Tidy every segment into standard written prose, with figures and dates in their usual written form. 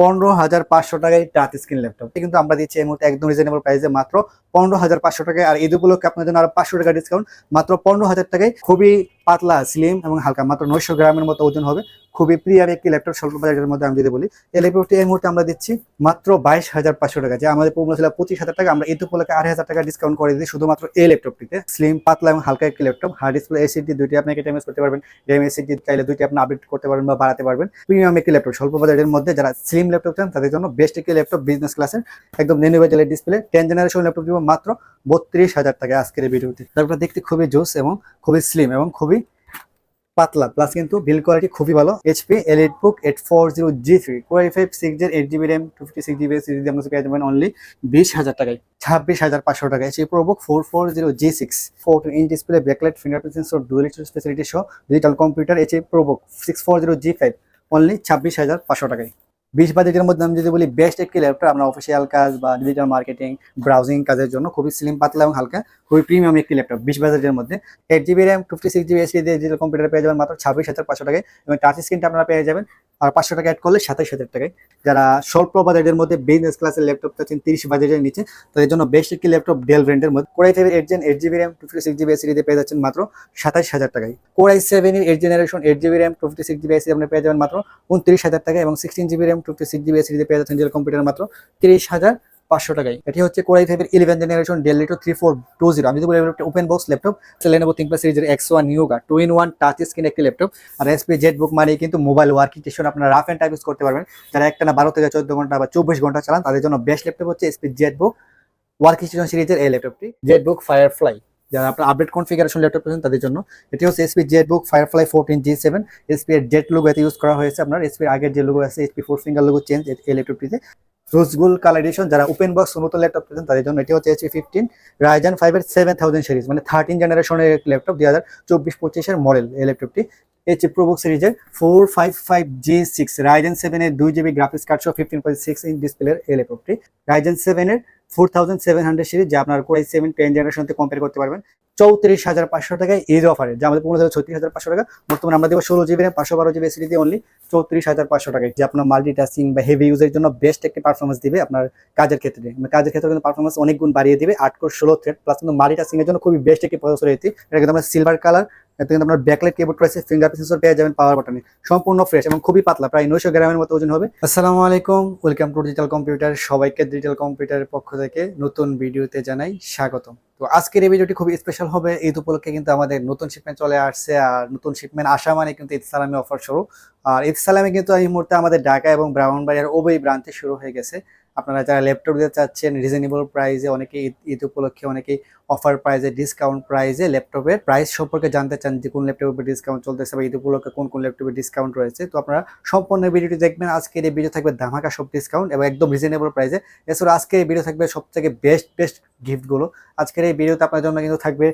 15,500 টাকায় touch screen laptop কিন্তু আমরা দিচ্ছি এই মুহূর্তে একদম রিজনেবল প্রাইসে মাত্র 15,500 টাকায়। আর ঈদ উপলক্ষে আপনাদের জন্য আরো 500 টাকা ডিসকাউন্ট মাত্র 15,000 টাকায়। খুবই পাতলা, স্লিম এবং হালকা, মাত্র 900 গ্রামের মতো ওজন হবে। খুবই প্রিয়ার একটি ল্যাপটপ স্বল্প বাজেটের মধ্যে আমি যদি বলি, এই ল্যাপটপটি এই মুহূর্তে আমরা দিচ্ছি মাত্র 22,500 টাকা, যে আমাদের প্রোমো ছিল 25,000 টাকা। আমরা ঈদ উপলক্ষে 8,000 টাকা ডিসকাউন্ট করে দিই শুধুমাত্র এই ল্যাপটপটিতে। স্লিম, পাতলা এবং হালকা একটি ল্যাপটপ। হার্ড ডিসপ্লে এসএসডি দুইটি আপনি ইউজ করতে পারবেন। র্যাম এসএসডি চাইলে দুইটি আপনি আপডেট করতে পারবেন বা বাড়াতে পারবেন। প্রিমিয়াম একটি ল্যাপটপ স্বল্প বাজেটের মধ্যে, যারা স্লিম ল্যাপটপ চান তাদের জন্য বেস্ট একটি ল্যাপটপ, বিজনেস ক্লাসের একদম নেনোভেজেলের ডিসপ্লে 10 জেনারেশন ল্যাপটপ দিব মাত্র 32,000 টাকা আজকের এই ভিডিওতে। তারপর দেখতে খুবই জোস এবং খুবই স্লিম এবং খুবই পাতলা, প্লাস কিন্তু বিল্ড কোয়ালিটি খুবই ভালো। HP EliteBook 840G3 Core i5 6 এর 8GB RAM 256GB সিরিজ দিয়ে আপনারা পেয়ে যাবেন অনলি 20,000 টাকায়, 26,500 টাকায়। HP ProBook 440G6 14-inch display, backlight, fingerprint sensor, dual storage facility সহ digital computer HP ProBook 640G5 only 26,500 টাকায়। 20 বাজেটের মধ্যে আমি যদি বলি বেস্ট একটি ল্যাপটপ আমরা অফিসিয়াল কাজ বা ডিজিটাল মার্কেটিং, ব্রাউজিং কাজের জন্য খুবই স্লিম, পাতলা এবং হালকা, খুবই প্রিমিয়াম একটি ল্যাপটপ 20 বাজেটের মধ্যে। 8GB RAM 56GB SSD দিয়ে ডিজিটাল কম্পিউটার পেয়ে যাবেন মাত্র 26,500 টাকায় এবং টাচ স্ক্রিনটা আপনারা পেয়ে যাবেন আর 500 টাকা অ্যাড করলে 27,000 টাকায়। যারা স্বল্প বাজেটের মধ্যে বিজনেস ক্লাসের ল্যাপটপ চাচ্ছেন 30 বাজেটের নিচে, তাদের জন্য বেস্ট একটি ল্যাপটপ ডেল ব্র্যান্ডের মধ্যে Core i5 8 Gen 8GB RAM 256GB SSD দিয়ে পেয়ে যাচ্ছেন মাত্র 27,000 টাকায়। Core i7 এর 8 generation 8GB RAM 256GB SSD আপনি পেয়ে যাবেন মাত্র 29,000 টাকায় এবং 16GB RAM 256GB SSD দিয়ে পেয়ে যাচ্ছেন ডিজিটাল কম্পিউটার মাত্র 30,500 টাকায়। এটি হচ্ছে Core i5 এর 11 জেনারেশন Dell Latitude 3420। আমি যদি বলি open box laptop, Lenovo ThinkPad সিরিজের X1 Yoga 2-in-1 touch screen একটি ল্যাপটপ। আর HP ZBook মানে কিন্তু মোবাইল ওয়ার্কিং স্টেশন, আপনারা রাফ এন্ড টাইপ ইউজ করতে পারবেন। যারা একটানা 12 থেকে 14 ঘন্টা বা 24 ঘন্টা চালান তাদের জন্য বেস্ট ল্যাপটপ হচ্ছে HP ZBook ওয়ার্কিং স্টেশন সিরিজের এই ল্যাপটপটি, ZBook Firefly। যারা আপনার আপডেট কনফিগারেশন ল্যাপটপ পেয়েছেন তাদের জন্য এটি হচ্ছে HP ZBook Firefly 14G7। SP এর জেট লোগো এতে ইউজ করা হয়েছে। আপনার SP এর আগের যে লোগো আছে HP 4 ফিঙ্গার লোগো চেঞ্জ এই ল্যাপটপটিতে। রোজ গোল্ড কালার এডিশন, যারা ওপেন বক্স নতুন ল্যাপটপ পেয়েছেন তাদের জন্য এটি হচ্ছে HP 15 Ryzen 5 এর 7000 সিরিজ, মানে 13 জেনারেশনের ল্যাপটপ, 2024-25 এর মডেল এই ল্যাপটপটি। HP ProBook সিরিজের 455G6 Ryzen 7 এর 2GB গ্রাফিক্স কার্ড সহ 15.6 ইঞ্চ ডিসপ্লের এই ল্যাপটপটি। Ryzen 7 এর 4700 সিরিজ, যা আপনার Core i7 10 জেনারেশনতে কম্পেয়ার করতে পারবেন 34,500 টাকায় ঈদ অফারে, যা আমাদের 36,500 টাকা। বর্তমানে আমরা দেবো 16GB RAM 512GB SSD দিয়ে অনলি 34,500 টাকায়, যে আপনার মাল্টিটাস্কিং বা হেভি ইউজের জন্য বেস্ট একটি পারফরমেন্স দিবে। আপনার কাজের ক্ষেত্রে কিন্তু পারফরমেন্স অনেক গুণ বাড়িয়ে দিবে। 8 কোর 16 থ্রেড প্লাস কিন্তু মাল্টিটাস্কিং এর জন্য খুবই বেস্ট একটি প্রসেসর এটি। এটা কিন্তু আমরা সিলভার কালার, এতে কিন্তু আপনার ব্যাকলাইট কিবোর্ড রয়েছে, ফিঙ্গারপ্রিন্ট সেন্সর পেয়ে যাবেন পাওয়ার বাটনে, সম্পূর্ণ ফ্রেশ এবং খুবই পাতলা, প্রায় 900 গ্রামের মতো ওজন হবে। আসসালামু আলাইকুম, ওয়েলকাম টু ডিজিটাল কম্পিউটার। সবাইকে ডিজিটাল কম্পিউটারের পক্ষ থেকে নতুন ভিডিওতে জানাই স্বাগতম। তো আজকের এই ভিডিওটি খুবই স্পেশাল হবে। ঈদ উপলক্ষে কিন্তু আমাদের নতুন শিপমেন্ট চলে আসছে, আর নতুন শিপমেন্ট আসা মানে কিন্তু ঈদ সালামি অফার শুরু। আর ঈদ সালামি কিন্তু এই মুহূর্তে আমাদের ঢাকা এবং ব্রাহ্মণবাড়িয়ার উভয় ব্রাঞ্চে শুরু হয়ে গেছে। আপনারা যারা ল্যাপটপ দিতে চাচ্ছেন রিজনেবল প্রাইসে, অনেকে ঈদ উপলক্ষে অনেকেই অফার প্রাইসে, ডিসকাউন্ট প্রাইসে ল্যাপটপের প্রাইস সম্পর্কে জানতে চান, যে কোন ল্যাপটপের ডিসকাউন্ট চলতেছে বা ঈদ উপলক্ষে কোন কোন ল্যাপটপের ডিসকাউন্ট রয়েছে, তো আপনারা সম্পূর্ণ ভিডিওটি দেখবেন। আজকের এই ভিডিও থাকবে ধামাকা সব ডিসকাউন্ট এবং একদম রিজনেবল প্রাইসে। এছাড়া আজকের এই ভিডিও থাকবে সবথেকে বেস্ট গিফটগুলো। আজকের এই ভিডিওতে আপনার জন্য কিন্তু থাকবে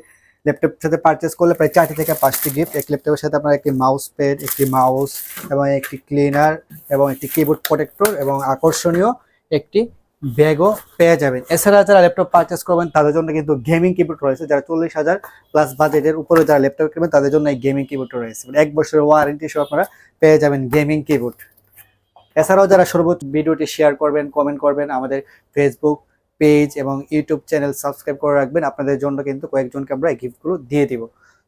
ল্যাপটপ সাথে পারচেস করলে প্রায় 4 থেকে 5টি গিফট। এক ল্যাপটপের সাথে আপনার একটি মাউস প্যাড, একটি মাউস এবং একটি ক্লিনার এবং একটি কিবোর্ড প্রোটেক্টর এবং আকর্ষণীয় একটি ব্যাগও পেয়ে যাবেন। এছাড়া যারা ল্যাপটপ পারচেস করবেন তাদের জন্য কিন্তু গেমিং কিবোর্ড রয়েছে। যারা 40,000 প্লাস বাজেটের উপরে যারা ল্যাপটপ কিনবেন তাদের জন্য এই গেমিং কিবোর্ড রয়েছে, 1 বছরের ওয়ারেন্টি সহ আপনারা পেয়ে যাবেন গেমিং কিবোর্ড। এছাড়াও যারা সর্বোচ্চ ভিডিওটি শেয়ার করবেন, কমেন্ট করবেন, আমাদের ফেসবুক পেজ এবং ইউটিউব চ্যানেল সাবস্ক্রাইব করে রাখবেন, আপনাদের জন্য কিন্তু কয়েকজনকে আমরা এই গিফটগুলো দিয়ে দিব।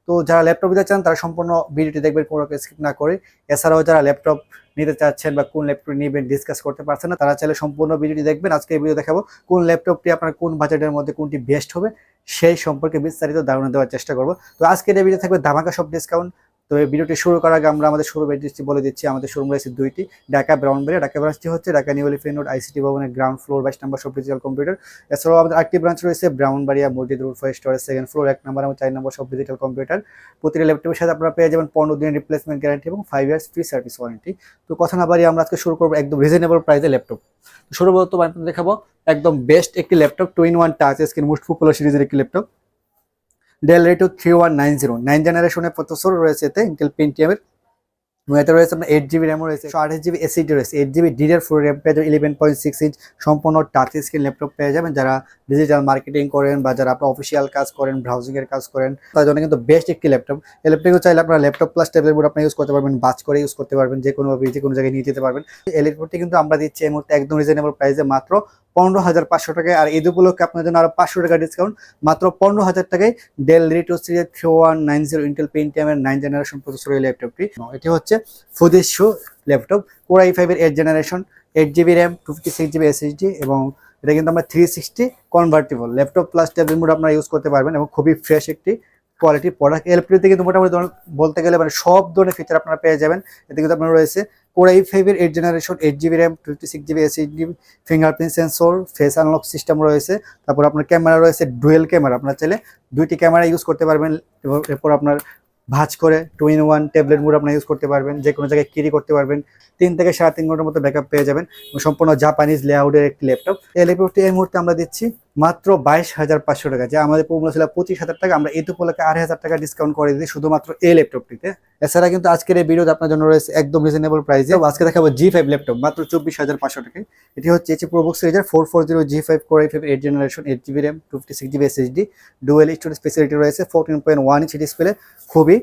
তো যারা ল্যাপটপ নিতে চান তারা সম্পূর্ণ ভিডিওটি দেখবেন, কোনো স্কিপ না করে। এছাড়াও যারা ল্যাপটপ নিতে চাচ্ছেন বা কোন ল্যাপটপ নেবেন ডিসকাস করতে পারছেন না, তারা চাইলে সম্পূর্ণ ভিডিওটি দেখবেন। আজকে এই ভিডিও দেখাবো কোন ল্যাপটপটি আপনার কোন বাজেটের মধ্যে কোনটি বেস্ট হবে, সেই সম্পর্কে বিস্তারিত ধারণা দেওয়ার চেষ্টা করবো। তো আজকের এই ভিডিও থাকবে ধামাকা সব ডিসকাউন্ট। তো এই ভিডিওটি শুরু করার আগে আমরা আমাদের শোরুম অ্যাড্রেসটি বলে দিচ্ছি। আমাদের শোরুম রয়েছে দুইটি, ঢাকা ব্রাউনবাড়িয়া। ঢাকা ব্রাঞ্চটি হচ্ছে Dhaka new elephant road ICT ভবনের গ্রাউন্ড ফ্লোর 22 নম্বর সব ডিজিটাল কম্পিউটার। এছাড়াও আমাদের আরেকটি ব্রাঞ্চ রয়েছে ব্রাউনবাড়িয়া মসজিদ রোড 5 স্টোরের 2nd ফ্লোর 1 নম্বর এবং 4 নম্বর সব ডিজিটাল কম্পিউটার। প্রতিটি ল্যাপটপের সাথে আপনারা পেয়ে যাবেন 15 দিনের রিপ্লেসমেন্ট গ্যারান্টি এবং 5 ইয়ার্স ফ্রি সার্ভিস ওয়ারেন্টি। তো কথা না বাড়িয়ে আমরা আজকে শুরু করবো একদম রিজনেবল প্রাইসে ল্যাপটপ। সর্বপ্রথম আপনাদের দেখাবো একদম বেস্ট একটি laptop, 2-in-1 touch screen most popular সিরিজের একটি ল্যাপটপ, Dell Latitude 3190 9 জেনারেশনের প্রসেসর রয়েছে এতে, ইন্টেল পেন্টিয়ামের এতে রয়েছে আপনার 8 জিবি র্যাম রয়েছে, 28 জিবি এসএসডি রয়েছে, 8 জিবি DDR4 র্যাম পেয়ে যাবেন, 11.6 ইঞ্চ সম্পূর্ণ টাচ স্ক্রিন ল্যাপটপ পেয়ে যাবেন। যারা ডিজিটাল মার্কেটিং করেন বা যারা আপনার অফিসিয়াল কাজ করেন, ব্রাউজিং এর কাজ করেন, তাদের জন্য কিন্তু বেস্ট একটি ল্যাপটপ। এই ল্যাপটপে চাইলে আপনারা ল্যাপটপ প্লাস ট্যাবলেট বোর্ড আপনি ইউজ করতে পারবেন, বাজ করে ইউজ করতে পারবেন, যে কোনো জায়গায় নিয়ে যেতে পারবেন। এই ল্যাপটপটি কিন্তু আমরা দিচ্ছি এই মুহূর্তে একদম রিজনেবল প্রাইসে মাত্র 15,500 টাকায়। আর ঈদ উপলক্ষে আপনার জন্য আরো 500 টাকা ডিসকাউন্ট, মাত্র 15,000 টাকায় ডেল রিটো সিরিজ 3190 ইন্টেল পেন্টিয়ামের 9 জেনারেশন প্রসেসর এই ল্যাপটপটি। এটি হচ্ছে ফুজিশো ল্যাপটপ, কোর i5 এর 8 generation, 8 GB RAM, 256 GB SSD, এবং এটা কিন্তু আমরা 360 convertible laptop plus tablet mode আপনারা ইউজ করতে পারবেন, এবং খুবই ফ্রেশ একটি কোয়ালিটি প্রোডাক্ট। এই ল্যাপটপটিতে কিন্তু মোটামুটি বলতে গেলে মানে সব ধরনের ফিচার আপনারা পেয়ে যাবেন। এতে কিন্তু আপনার রয়েছে কোর i5 এর 8 generation, 8 GB RAM, 256 GB SSD, fingerprint sensor, face unlock system রয়েছে। তারপর আপনার ক্যামেরা রয়েছে ডুয়েল ক্যামেরা, আপনার চাইলে দুইটি ক্যামেরা ইউজ করতে পারবেন। এরপর আপনার ভাঁজ করে 2-in-1 ট্যাবলেট মোড আপনি ইউজ করতে পারবেন, যে কোনো জায়গায় ক্যারি করতে পারবেন। 3 থেকে 3.5 ঘন্টার মতো ব্যাকআপ পেয়ে যাবেন। সম্পূর্ণ জাপানিজ লেআউটের একটি ল্যাপটপ। এই ল্যাপটপটি এই মুহূর্তে আমরা দিচ্ছি মাত্র 22,500 টাকা, যা আমাদের প্রোমো ছিল 25,000 টাকা। আমরা এই উপলক্ষে 2,500 টাকা ডিসকাউন্ট করে দিই শুধুমাত্র এই ল্যাপটপটিতে। এছাড়া কিন্তু আজকের এই ভিডিওতে আপনার জন্য রয়েছে একদম রিজনেবল প্রাইসে। আজকে দেখাবো G5 ল্যাপটপ মাত্র 24,500 টাকায়। এটি হচ্ছে HP ProBook সিরিজের 440 G5 core i5 8 generation, 8 GB RAM, 256 GB SSD, dual storage facility রয়েছে, 14.1 ইঞ্চি ডিসপ্লে, খুবই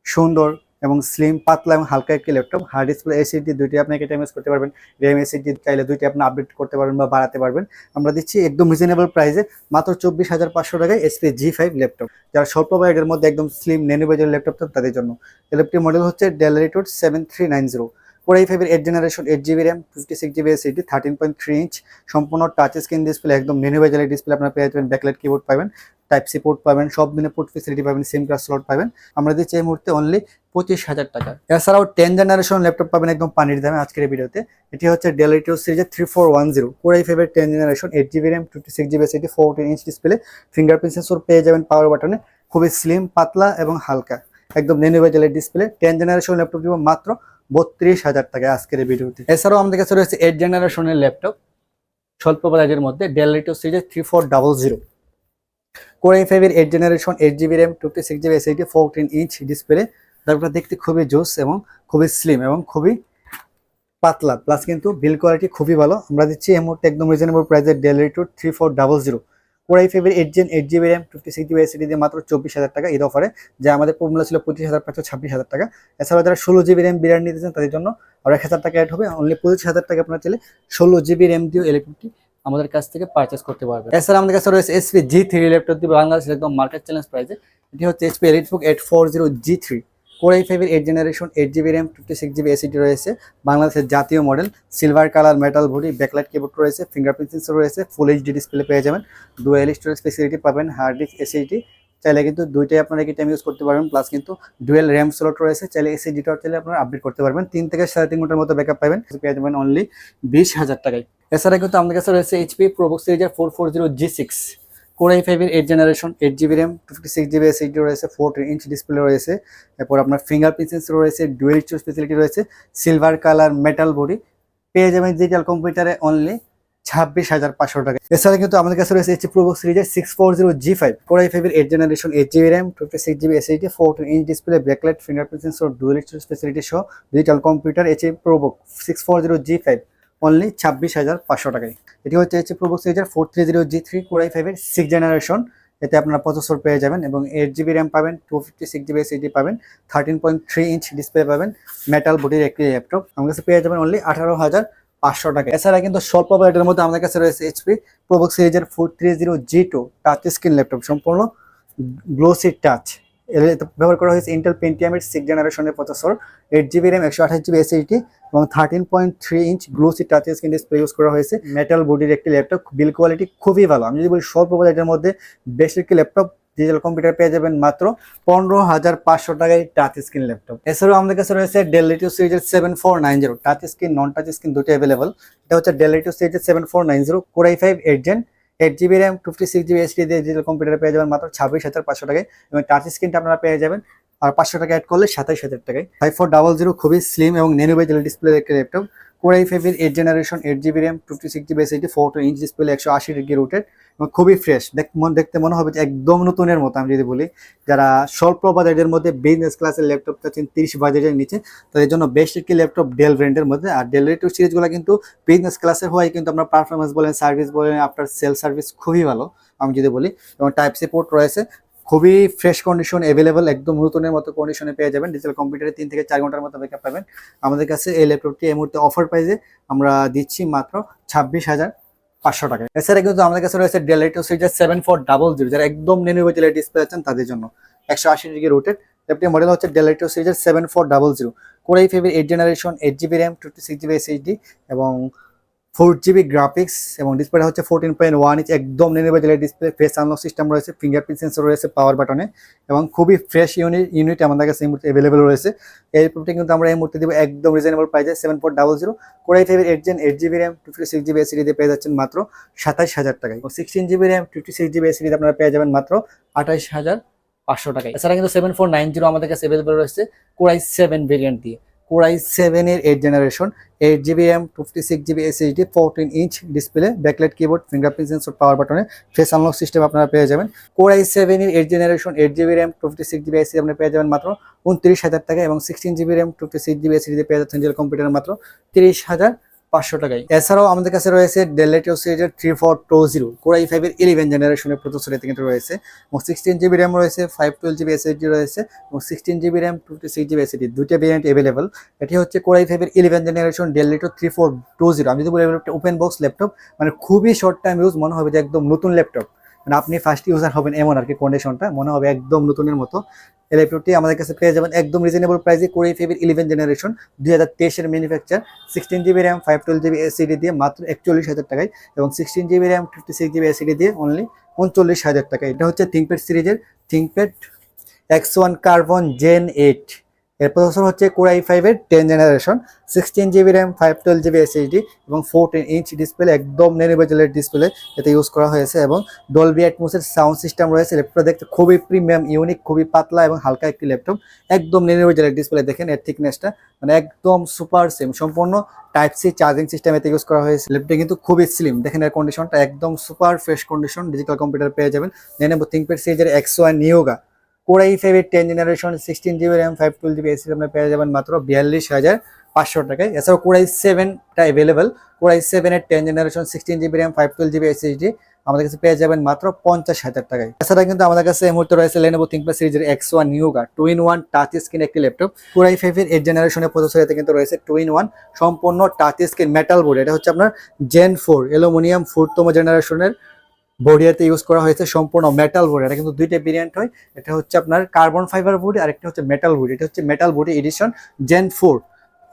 সুন্দর এবং স্লিম, পাতলা এবং হালকা একটি ল্যাপটপ। হার্ড ডিসপ্লে এসএসডি দুইটি আপনি এটা ইউজ করতে পারবেন, র্যাম এসএসডি চাইলে দুইটি আপনি আপডেট করতে পারবেন বা বাড়াতে পারবেন। আমরা দিচ্ছি একদম রিজনেবল প্রাইসে মাত্র 24,500 টাকায় HP G5 ল্যাপটপ। যারা স্বল্প বাজেটের মধ্যে একদম স্লিম ন্যানো বাজেটের ল্যাপটপ তাদের জন্য। এই ল্যাপটপটির মডেল হচ্ছে ডেল রিটো 7390, কোর i5 এর 8 generation, 8 GB RAM, 56 GB SSD, 13.3 inch সম্পূর্ণ টাচ স্ক্রিন ডিসপ্লে, একদম ন্যানো বাজেটের ডিসপ্লে আপনারা পেয়ে যাবেন। ব্যাকলাইট কিবোর্ড পাবেন, টাইপ সি পোর্ট পাবেন, সব দিনের পোর্ট ফেসিলিটি পাবেন, সিম কার্ড স্লট পাবেন। আমরা দিচ্ছি এই মুহূর্তে অনলি 25,000 টাকা। এছাড়াও 10 জেনারেশন ল্যাপটপ পাবেন একদম পানির দামে আজকের এই ভিডিওতে। এটি হচ্ছে ডেল রিটো সিরিজের 3410, কোর i5 এর 10 generation, 8 GB RAM, 56 GB SSD, 14 inch display, fingerprint sensor পেয়ে যাবেন পাওয়ার বাটনে, খুবই স্লিম, পাতলা এবং হালকা, একদম ন্যানো বাজেটের ডিসপ্লে। 10 জেনারেশন ল্যাপটপ দিব মাত্র 32,000 টাকায় আজকের এই ভিডিওতে। এছাড়াও আমাদের কাছে রয়েছে 8 জেনারেশনের ল্যাপটপ স্বল্প বাজেটের মধ্যে, ডেল রিটো সিরিজের 3400, কোর i5 এর 8 generation, 8 GB RAM, 56 GB SSD, 14 inch display. তারপর দেখতে খুবই জোস এবং খুবই স্লিম এবং খুবই পাতলা, প্লাস কিন্তু বিল কোয়ালিটি খুবই ভালো। আমরা দিচ্ছি এই মুহূর্তে একদম রিজনেবল প্রাইসে ডেল রিটো 3400, কোর i5 এর 8 জিবি র্যাম, 56 জিবি এসএসডি দিয়ে মাত্র 24,000 টাকা ঈদ অফারে, যা আমাদের প্রোমো ছিল 25,500, 26,000 টাকা। এছাড়াও যারা 16 জিবি র্যাম বিরিয়ানি নিতে চান তাদের জন্য আরো 1,000 টাকা অ্যাড হবে, অনলি 25,000 টাকা আপনারা চাইলে 16 জিবি র্যাম দিয়ে এই ল্যাপটপটি আমাদের কাছ থেকে পারচেস করতে পারবেন। এছাড়া আমাদের কাছে রয়েছে HP G3 ল্যাপটপ দিয়ে বাংলাদেশের একদম মার্কেট চ্যালেঞ্জ প্রাইসে। এটি হচ্ছে HP EliteBook 840 G3, core i5 এর 8 generation, 8 GB RAM, 56 GB SSD রয়েছে, বাংলাদেশের জাতীয় model, silver colour metal body, backlight keyboard রয়েছে, ফিঙ্গারপ্রিন্ট সেন্সর রয়েছে, ফুল এইচডি ডিসপ্লে পেয়ে যাবেন, ডুয়াল স্টোরেজ ফ্যাসিলিটি পাবেন, হার্ড ডিস্ক এসএসডি চাইলে কিন্তু দুইটাই আপনারা কি টাইম ইউজ করতে পারবেন, প্লাস কিন্তু ডুয়েল র্যাম স্লট রয়েছে, চাইলে এসএসডিটাও চাইলে আপনারা আপডেট করতে পারবেন। 3 থেকে 3.5 ঘন্টার মতো ব্যাকআপ পাবেন, পেয়ে যাবেন অনলি 20,000 টাকায়। এছাড়া কিন্তু আমাদের কাছে রয়েছে HP ProBook সিরিজের 440 G6, কোর i5 এর 8 generation, 8 GB RAM, 56 GB SSD রয়েছে, 14 ইঞ্চ ডিসপ্লে রয়েছে, এরপর আপনার ফিঙ্গারপ্রিন্ট সেন্সর রয়েছে, ডুয়েল স্টোরেজ ফ্যাসিলিটি রয়েছে, সিলভার কালার মেটাল বডি পেয়ে যাবেন ডিজিটাল কম্পিউটারে অনলি 26,500 টাকা। এছাড়া কিন্তু আমাদের কাছে রয়েছে HP ProBook সিরিজের 640 G5, কোর i5 এর 8 generation, 8 GB RAM, 56 GB SSD, 14 inch display, backlight, fingerprint sensor, dual storage facility সহ digital computer HP ProBook 640 G5 only 26,500 টাকায়। এটি হচ্ছে HP ProBook সিরিজের 430 G3, কোর i5 এর 6 জেনারেশন, এতে আপনারা প্রসেসর পেয়ে যাবেন এবং 8 জিবি র্যাম পাবেন, 256 জিবি এসএসডি পাবেন, 13.3 ইঞ্চ ডিসপ্লে পাবেন, মেটাল বডির একটি ল্যাপটপ আমার কাছে পেয়ে যাবেন অনলি 18,500 টাকা। এছাড়া কিন্তু স্বল্প বাজেটের মধ্যে আমাদের কাছে রয়েছে HP ProBook সিরিজের 430 G2 টাচ স্ক্রিন ল্যাপটপ, সম্পূর্ণ গ্লোসি টাচ, ব্যবহার করা হয়েছে ইন্টেল পেন্টিয়ামের 6 জেনারেশনের processor, 8 GB RAM, 128 GB SSD এবং 13.3 inch glossy touch screen display use করা হয়েছে। মেটাল বডির একটি ল্যাপটপ, বিল কোয়ালিটি খুবই ভালো। আমি যদি বলি স্বল্প বাজেটের মধ্যে বেশ একটি ল্যাপটপ ডিজিটাল কম্পিউটার পেয়ে যাবেন মাত্র 15,500 টাকায় টাচ স্ক্রিন ল্যাপটপ। এছাড়াও আমাদের কাছে রয়েছে ডেল রিটো সিরিজের 7490, touch screen non touch screen দুটো অ্যাভেলেবল। এটা হচ্ছে ডেল রিটো সিরিজের 7490, core i5 8 gen, 8 GB RAM, 56 GB SSD দিয়ে ডিজিটাল কম্পিউটার পেয়ে যাবেন মাত্র 26,500 টাকায়, এবং টাচ স্ক্রিনটা আপনারা পেয়ে যাবেন আর 500 টাকা অ্যাড করলে 27,000 টাকায়। 5400 খুবই স্লিম এবং ন্যানো বেজেল ডিসপ্লে একটি ল্যাপটপ, Core i5 এর 8 generation 8GB RAM 56GB SSD 14 inch display 180° rotate এবং খুবই ফ্রেশ দেখতে মনে হবে যে একদম নতুনের মতো। আমি যদি বলি যারা স্বল্প বাজেটের মধ্যে বিজনেস ক্লাসের ল্যাপটপ চাচ্ছেন 30 বাজেটের নিচে, তাদের জন্য বেস্ট একটি ল্যাপটপ ডেল ব্র্যান্ডের মধ্যে। আর ডেল ল্যাপটপ সিরিজগুলো কিন্তু বিজনেস ক্লাসের হওয়ায় কিন্তু আপনার পারফরমেন্স বলেন, সার্ভিস বলেন, আফটার সেল সার্ভিস খুবই ভালো আমি যদি বলি। এবং টাইপ সি পোর্ট রয়েছে, খুবই ফ্রেশ কন্ডিশন অ্যাভেলেবল, একদম নতুনের মতো কন্ডিশনে পেয়ে যাবেন। ডিজিটাল কম্পিউটারে 3 থেকে 4 ঘন্টার মতো ব্যাকআপ পাবেন। আমাদের কাছে এই ল্যাপটপটি এই মুহূর্তে অফার প্রাইসে আমরা দিচ্ছি মাত্র 26,500 টাকায়। এছাড়া কিন্তু আমাদের কাছে রয়েছে ডেল ল্যাপটপ সিরিজের 7400, যারা একদম নেনো বাজেটের ডিসপ্লে আছেন তাদের জন্য 180° রোটেট। ল্যাপটপটির মডেল হচ্ছে ডেল ল্যাপটপ সিরিজের 7400, Core i5 8 generation 8GB RAM 56GB SSD এবং 4GB গ্রাফিক্স এবং ডিসপ্লেটা হচ্ছে 14.1 ইঞ্চ, একদম নেনো বাজেটের ডিসপ্লে। ফেস আনলক সিস্টেম রয়েছে, ফিঙ্গারপ্রিন্ট সেন্সর রয়েছে পাওয়ার বাটনে এবং খুবই ফ্রেশ ইউনিট আমাদের কাছে এই মুহূর্তে অ্যাভেলেবল রয়েছে। এই ল্যাপটপটি কিন্তু আমরা এই মুহূর্তে দিব একদম রিজনেবল প্রাইসে 7400, Core i5 8 Gen 8GB RAM 56GB SSD দিয়ে পেয়ে যাচ্ছেন মাত্র 27,000 টাকায়। 16GB RAM 56GB SSD দিয়ে আপনারা পেয়ে যাবেন মাত্র 28,500 টাকায়। এছাড়া কিন্তু 7490 আমাদের কাছে অ্যাভেলেবল রয়েছে Core i7 ভেরিয়েন্ট দিয়ে। Core i7 এর 8 generation 8GB RAM 56GB SSD 14 inch display, backlight keyboard, fingerprint sensor, power বাটনে, ফেস আনলক সিস্টেম আপনারা পেয়ে যাবেন। Core i7 এর 8 generation 8GB RAM 56GB SSD আপনারা পেয়ে যাবেন মাত্র 29,000 টাকায় এবং 16GB RAM 56GB SSD পেয়ে যাচ্ছেন ডেল কম্পিউটার মাত্র 30,500 টাকায়। এছাড়াও আমাদের কাছে রয়েছে ডেল ল্যাপটপ সিরিজের 3420 Core i5 এর 11 জেনারেশনের প্রসেসর এতে কিন্তু রয়েছে এবং 16GB RAM রয়েছে, 512GB SSD রয়েছে এবং 16GB RAM 56GB SSD দুইটা ভেরিয়েন্ট অ্যাভেলেবল। এটি হচ্ছে Core i5 এর 11 জেনারেশন ডেল ল্যাপটপ 3420। আমি যদি বলি ওপেন বক্স ল্যাপটপ, মানে খুবই শর্ট টাইম ইউজ, মনে হবে যে একদম নতুন ল্যাপটপ, মানে আপনি ফার্স্ট ইউজার হবেন এমন আর কি কন্ডিশনটা, মনে হবে একদম নতুনের মতো। এই ল্যাপটপটি আমাদের কাছে পেয়ে যাবেন একদম রিজনেবল প্রাইসে Core i5 এর 11 জেনারেশন 2023 এর manufacture 16GB RAM 512GB SSD দিয়ে মাত্র 41,000 টাকায় এবং 16GB RAM 56GB SSD দিয়ে অনলি 39,000 টাকায়। এটা হচ্ছে ThinkPad সিরিজের ThinkPad X1 Carbon Gen 8। এর প্রসেসর হচ্ছে Core i5 এর 10 generation 16GB RAM 512GB SSD এবং 14 ইঞ্চ ডিসপ্লে, একদম নেনো বাজেটের ডিসপ্লে এতে ইউজ করা হয়েছে এবং ডলবি অ্যাটমসের সাউন্ড সিস্টেম রয়েছে। ল্যাপটপটা দেখতে খুবই প্রিমিয়াম, ইউনিক, খুবই পাতলা এবং হালকা একটি ল্যাপটপ, একদম নেনো বাজেটের ডিসপ্লে। দেখেন এর থিকনেসটা, মানে একদম সুপার সেম, সম্পূর্ণ টাইপ সি চার্জিং সিস্টেম এতে ইউজ করা হয়েছে। ল্যাপটপটা কিন্তু খুবই স্লিম, দেখেন এর কন্ডিশনটা একদম super fresh condition. Digital computer পেয়ে যাবেন। নেব ThinkPad সিরিজের X1 Yoga Core i5 এর 10 generation 16GB RAM 512GB SSD আপনারা পেয়ে যাবেন মাত্র 42,500 টাকায়। এছাড়াও Core i7 টা অ্যাভেলেবল। Core i7 এর 10 generation 16GB RAM 512GB SSD আমাদের কাছে পেয়ে যাবেন মাত্র 50,000 টাকায়। এছাড়া কিন্তু আমাদের কাছে এই মুহূর্তে রয়েছে Lenovo ThinkPad সিরিজের X1 Yoga 2-in-1 touch screen একটি ল্যাপটপ। Core i5 এর 8 জেনারেশনের প্রসেসর এতে কিন্তু রয়েছে 2-in-1 সম্পূর্ণ টাচ স্ক্রিন মেটাল বোর্ড। এটা হচ্ছে আপনার Gen 4 অ্যালুমিনিয়াম 4তম জেনারেশনের বডিতে ইউজ করা হয়েছে, সম্পূর্ণ মেটাল বডি। এটা কিন্তু দুইটা ভেরিয়েন্ট হয়, এটা হচ্ছে আপনার কার্বন ফাইবার বডি আর একটা হচ্ছে মেটাল বডি। এটা হচ্ছে মেটাল বডি এডিশন Gen 4।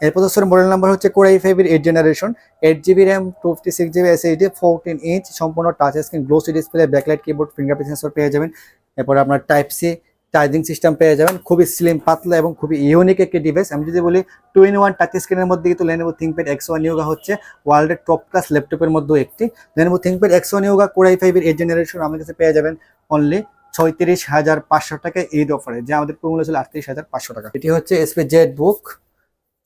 এর প্রসেসর মডেল নাম্বার হচ্ছে Core i5 এর 8 generation 8GB RAM 56GB SSD 14 inch সম্পূর্ণ touch screen glossy display, backlight keyboard, fingerprint sensor পেয়ে যাবেন। এরপর আপনার টাইপ সি চার্জিং সিস্টেম পেয়ে যাবেন। খুবই স্লিম, পাতলা এবং খুবই ইউনিক একটি ডিভাইস। আমি যদি বলি 2-in-1 টাচ স্ক্রিনের মধ্যে কিন্তু Lenovo ThinkPad X1 Yoga হচ্ছে ওয়ার্ল্ডের টপ ক্লাস ল্যাপটপের মধ্যে একটি। Lenovo ThinkPad X1 Yoga Core i5 এর 8 জেনারেশন আমাদের কাছে পেয়ে যাবেন অনলি 36,500 টাকায় ঈদ অফারে, যা আমাদের মূল্য ছিল 38,500 টাকা। এটি হচ্ছে HP ZBook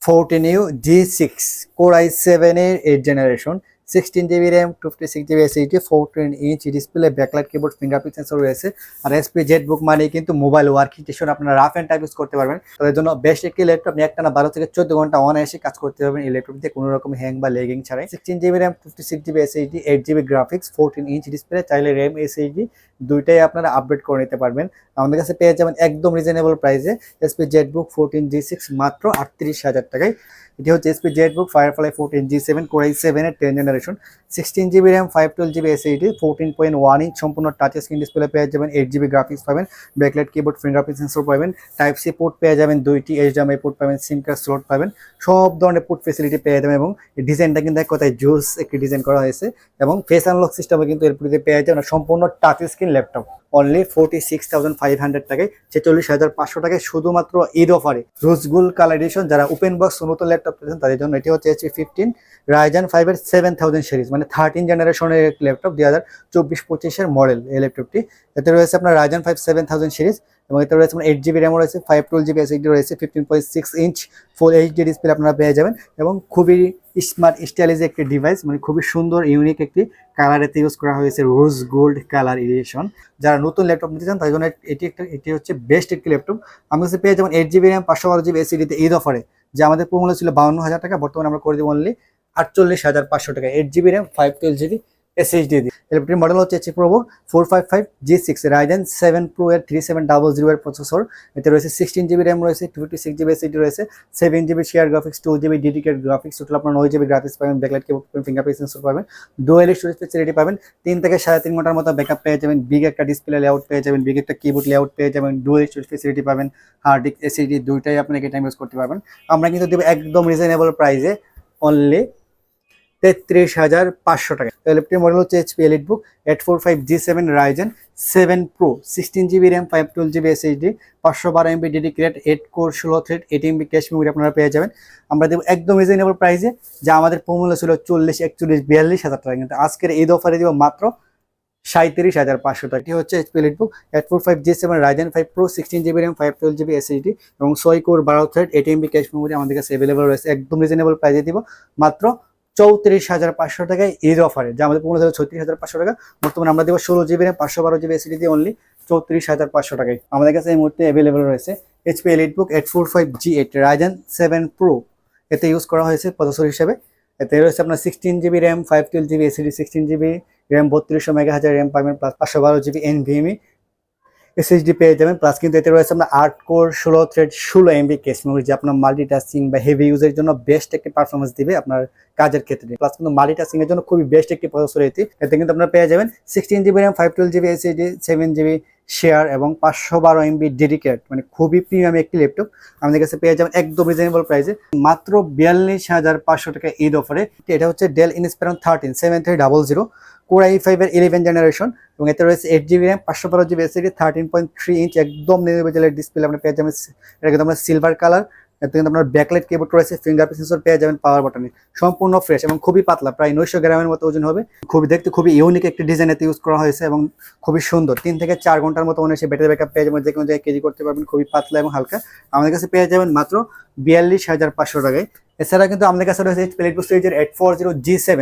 14U G6 Core i7 এর 8 generation 16GB RAM 56GB SSD 14 inch display, backlight keyboard, fingerprint sensor রয়েছে। আর HP ZBook মানে কিন্তু মোবাইল ওয়ার্কিং স্টেশন, আপনারা রাফ এন্ড টাইপ ইউজ করতে পারবেন। তাদের জন্য বেস্ট একটি ল্যাপটপ, আপনি একটানা 12 থেকে 14 ঘন্টা অনায়াসে কাজ করতে পারবেন এই ল্যাপটপ দিয়ে কোনো রকম হ্যাং বা লেগিং ছাড়াই। 16GB RAM 56GB SSD 8GB graphics 14 inch display, চাইলে RAM SSD দুইটাই আপনারা আপডেট করে নিতে পারবেন। আমাদের কাছে পেয়ে যাবেন একদম রিজনেবল প্রাইসে HP ZBook 14 G6 মাত্র 38,000 টাকায়। এটি হচ্ছে HP ZBook Firefly 14 G7 Core i7 এর 10 generation 16GB RAM 512GB SSD 14.1 inch সম্পূর্ণ টাচ স্ক্রিন ডিসপ্লে পেয়ে যাবেন, 8GB গ্রাফিক্স পাবেন, ব্যাকলাইট কিবোর্ড, ফিঙ্গারপ্রিন্ট সেন্সর পাবেন, টাইপ সি পোর্ট পেয়ে যাবেন, 2টি HDMI পোর্ট পাবেন, সিম কার্ড স্লট পাবেন, সব ধরনের পোর্ট ফেসিলিটি পেয়ে যাবেন। এবং ডিজাইনটা কিন্তু এক কথায় জুস একটি ডিজাইন করা হয়েছে এবং ফেস আনলক সিস্টেমে কিন্তু এরপরে পেয়ে যাবেন সম্পূর্ণ টাচ স্ক্রিন ল্যাপটপ অনলি 46,500 টাকায়, 46,500 টাকায় শুধুমাত্র ঈদ অফারে। রোজ গোল্ড কালার এডিশন, যারা ওপেন বক্স নতুন ল্যাপটপ পেয়েছেন তাদের জন্য। এটি হচ্ছে HP 15 Ryzen 5 এর 7000 সিরিজ, মানে 13 জেনারেশনের ল্যাপটপ, 2024-25 এর মডেল এই ল্যাপটপটি। এতে রয়েছে আপনার Ryzen 5 7000 সিরিজ এবং এতে রয়েছে 8 GB র্যাম রয়েছে, 512 GB SSD রয়েছে, 15.6 ইঞ্চ ফুল এইচডি ডিসপ্লে আপনারা পেয়ে যাবেন এবং খুবই স্মার্ট স্টাইলিশ একটি ডিভাইস, মানে খুবই সুন্দর ইউনিক একটি কালারেতে ইউজ করা হয়েছে রোজ গোল্ড কালার এডিশন। যারা নতুন ল্যাপটপ নিতে চান তার জন্য এটি হচ্ছে বেস্ট একটি ল্যাপটপ। আমার কাছে পেয়ে যাবেন 8 GB RAM 512 GB SSD Eid অফারে, যে আমাদের প্রমূল্য ছিল 52,000 টাকা, বর্তমানে আমরা করে দেবো অনলি 48,500 টাকা। 8 GB র্যাম 512 GB SSD দিয়ে। ল্যাপটপটির মডেল হচ্ছে HP Provo 455G6 Ryzen 7 Pro এর 3700 এর প্রসেসর। এতে রয়েছে 16 GB র্যাম রয়েছে, 256 GB SSD রয়েছে, 7 GB share graphics, 2 GB dedicated graphics, total আপনার 9 GB গ্রাফিক্স পাবেন, ব্যাকলাইট কিবোর্ড পাবেন, ফিঙ্গারপ্রিন্ট সেন্সর পাবেন, ডুয়াল স্টোরেজ ফ্যাসিলিটি পাবেন, 3 থেকে 3.5 ঘন্টার মতো ব্যাকআপ পেয়ে যাবেন, বিগ একটা ডিসপ্লে লেআউট পেয়ে যাবেন, বিগ একটা কিবোর্ড লেআউট পেয়ে যাবেন, ডুয়াল স্টোরেজ ফ্যাসিলিটি পাবেন, হার্ড ডিস্ক SSD দুইটাই আপনি এই টাইম ইউজ করতে পারবেন। আমরা কিন্তু দেব একদম রিজনেবল প্রাইসে অনলি 33,500 টাকা। ল্যাপটপটির মডেল হচ্ছে HP EliteBook 845G7 Ryzen 7 Pro 16 GB RAM 512 GB SSD 512 MB dedicated 8 core 16 thread 8 MB cache memory আপনারা পেয়ে যাবেন। আমরা দেব একদম রিজনেবল প্রাইসে, যা আমাদের প্রমূল্য ছিল 40, 41, 42,000 টাকা, কিন্তু আজকের ঈদ অফারে দিব মাত্র 37,500 টাকা। এটি হচ্ছে HP EliteBook 845G7 Ryzen 5 Pro 16 GB RAM 512 GB SSD এবং 6 core 12 thread 8 MB cache memory আমাদের কাছে অ্যাভেলেবল রয়েছে। একদম রিজনেবল প্রাইসে দিব মাত্র 34,500 টাকায় ঈদ অফারে, যা আমাদের পূর্ণ 36,500 টাকা, বর্তমানে আমরা দেবো 16 GB র্যাম 512 GB SSD দিয়ে অনলি 34,500 টাকায়। আমাদের কাছে এই মুহূর্তে অ্যাভেলেবল রয়েছে HP EliteBook 845G8 Ryzen 7 Pro। এতে ইউজ করা হয়েছে প্রসেসর হিসেবে, এতে রয়েছে আপনার 16 GB RAM 512 GB SSD, 16 GB RAM 3200 MHz RAM পাবেন, প্লাস 512 GB NVMe SSD পেয়ে যাবেন, প্লাস কিন্তু এতে রয়েছে আপনার 8 core 16 thread 16 MB cache memory, যে আপনার মাল্টিটাস্কিং বা হেভি ইউজের জন্য বেস্ট একটি পারফরমেন্স দিবে আপনার কাজের ক্ষেত্রে। প্লাস কিন্তু মাল্টিটাস্কিং এর জন্য খুবই বেস্ট একটি প্রসেসর এতে কিন্তু আপনারা পেয়ে যাবেন 16 GB RAM 512 GB SSD, 7 GB share এবং 512 MB ডেডিকেট, মানে খুবই প্রিমিয়াম একটি ল্যাপটপ আমাদের কাছে পেয়ে যাবেন একদম রিজনেবল প্রাইসে মাত্র 42,500 টাকা ঈদ অফারে। এটা হচ্ছে ডেল ইনস্পিরন 13 7300 Core i5 এর 11 জেনারেশন এবং এতে রয়েছে 8 GB RAM 512 GB SSD 13.3 inch একদম নিউমেরিক্যাল ডিসপ্লে আপনি পেয়ে যাবেন। এটা কিন্তু আপনার সিলভার কালার, এতে কিন্তু আপনার ব্যাকলাইট কিবোর্ড রয়েছে, ফিঙ্গারপ্রিন্ট সেন্সর পেয়ে যাবেন পাওয়ার বাটনে, সম্পূর্ণ ফ্রেশ এবং খুবই পাতলা, প্রায় 900 গ্রামের মতো ওজন হবে। খুবই দেখতে খুবই ইউনিক একটি ডিজাইন এতে ইউজ করা হয়েছে এবং খুবই সুন্দর। 3 থেকে 4 ঘন্টার মতো মনে হচ্ছে ব্যাটারি ব্যাকআপ পেয়ে যাবেন, যে কোনো জায়গায় ক্যারি করতে পারবেন, খুবই পাতলা এবং হালকা। আমাদের কাছে পেয়ে যাবেন মাত্র 42,500 টাকায়। এছাড়া কিন্তু আমাদের কাছে রয়েছে HP EliteBook সিরিজের 840G7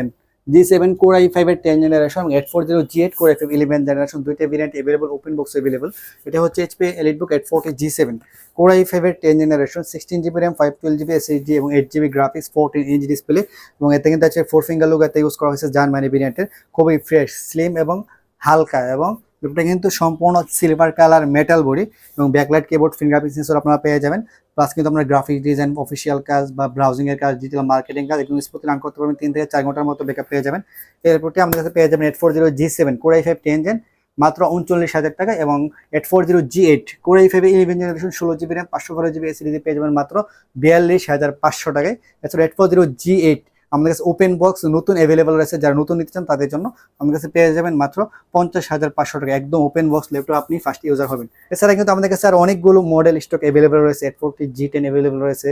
Core i5 এর 10 জেনারেশন এবং 840G8 Core i5 11 জেনারেশন, দুইটা variant available, open box available. এটা হচ্ছে HP EliteBook 840G7 Core i5 এর 10 generation, 16 GB RAM 512 GB SSD এবং 8 GB গ্রাফিক্স, 14 ইঞ্চ ডিসপ্লে এবং এতে কিন্তু আছে 4 ফিঙ্গার লুক এতে ইউজ করা হয়েছে জার্মানি ভেরিয়েন্টের, খুবই ফ্রেশ, স্লিম এবং হালকা, এবং এটা কিন্তু সম্পূর্ণ সিলভার কালার মেটাল বডি এবং ব্যাকলাইট কিবোর্ড, ফিঙ্গারপ্রিন্ট সেন্সর আপনারা পেয়ে যাবেন। প্লাস কিন্তু আপনার গ্রাফিক ডিজাইন, অফিসিয়াল কাজ বা ব্রাউজিং এর কাজ, ডিজিটাল মার্কেটিং কাজ এগুলো স্মুথলি রান করতে পারবেন, 3 থেকে 4 ঘন্টার মতো ব্যাকআপ পেয়ে যাবেন। এরপরটি আমাদের কাছে পেয়ে যাবেন 840G7 Core i5 10 জেন মাত্র 39,000 টাকা এবং 840G8 Core i5 11 generation 16 GB RAM 512 GB SSD পেয়ে যাবেন মাত্র 42,500 টাকায়। এছাড়া 840G8 আমাদের কাছে ওপেন বক্স নতুন অ্যাভেলেবল রয়েছে, যারা নতুন নিতে চান তাদের জন্য আমাদের কাছে পেয়ে যাবেন মাত্র 50,500 টাকা, একদম ওপেন বক্স ল্যাপটপ, আপনি ফার্স্ট ইউজার হবেন। এছাড়া কিন্তু আমাদের কাছে আর অনেকগুলো মডেল স্টক অ্যাভেলেবল রয়েছে, 840G10 অ্যাভেলেবল রয়েছে,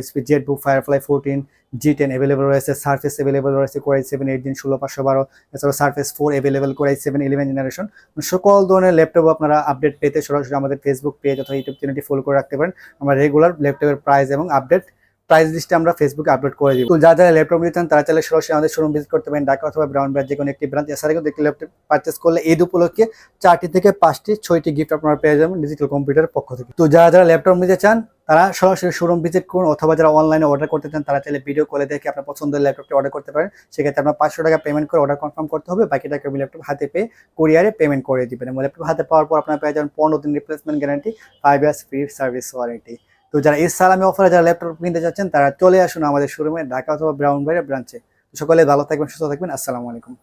HP ZBook Firefly 14 G10 available রয়েছে, সারফেস অ্যাভেলেবল রয়েছে, Core i7 8 Gen 16512, এছাড়া surface 4 available, Core i7 11 generation. সকল ধরনের ল্যাপটপ আপনারা আপডেট পেতে সরাসরি আমাদের ফেসবুক পেজ অথবা ইউটিউব চ্যানেলটি ফলো করে রাখতে পারেন। আমরা রেগুলার ল্যাপটপের প্রাইস এবং আপডেট প্রাইস লিস্টে আমরা ফেসবুকে আপলোড করে দিব। তো যারা ল্যাপটপ নিতে চান তারা চাইলে সরাসরি আমাদের শোরুম ভিজিট করতে পারেন, ঢাকা অথবা ব্রাউন ব্রাঞ্চ, যে কোনো একটি ব্রাঞ্চ। এছাড়া কিন্তু একটি ল্যাপটপ পারচেস করলে ঈদ উপলক্ষে 4টি থেকে 5টি 6টি গিফট আপনারা পেয়ে যাবেন ডিজিটাল কম্পিউটারের পক্ষ থেকে। তো যারা ল্যাপটপ নিতে চান তারা সরাসরি শোরুম ভিজিট করুন, অথবা যারা অনলাইনে অর্ডার করতে চান তারা চাইলে ভিডিও কলে দেখে আপনার পছন্দের ল্যাপটপটি অর্ডার করতে পারেন। সেক্ষেত্রে আপনার 500 টাকা পেমেন্ট করে অর্ডার কনফার্ম করতে হবে, বাকি টাকা ল্যাপটপ হাতে পেয়ে কুরিয়ারে পেমেন্ট করে দিবেন এবং ল্যাপটপ হাতে পাওয়ার পর আপনারা পেয়ে যাবেন 15 দিন replacement guarantee, 5 years free service warranty. তো যারা এই সালামি অফারে যারা ল্যাপটপ কিনতে চাচ্ছেন তারা চলে আসুন আমাদের শোরুমে, ঢাকা অথবা ব্রাউন ব্রাঞ্চে। সকলে ভালো থাকবেন, সুস্থ থাকবেন, আসসালামু আলাইকুম।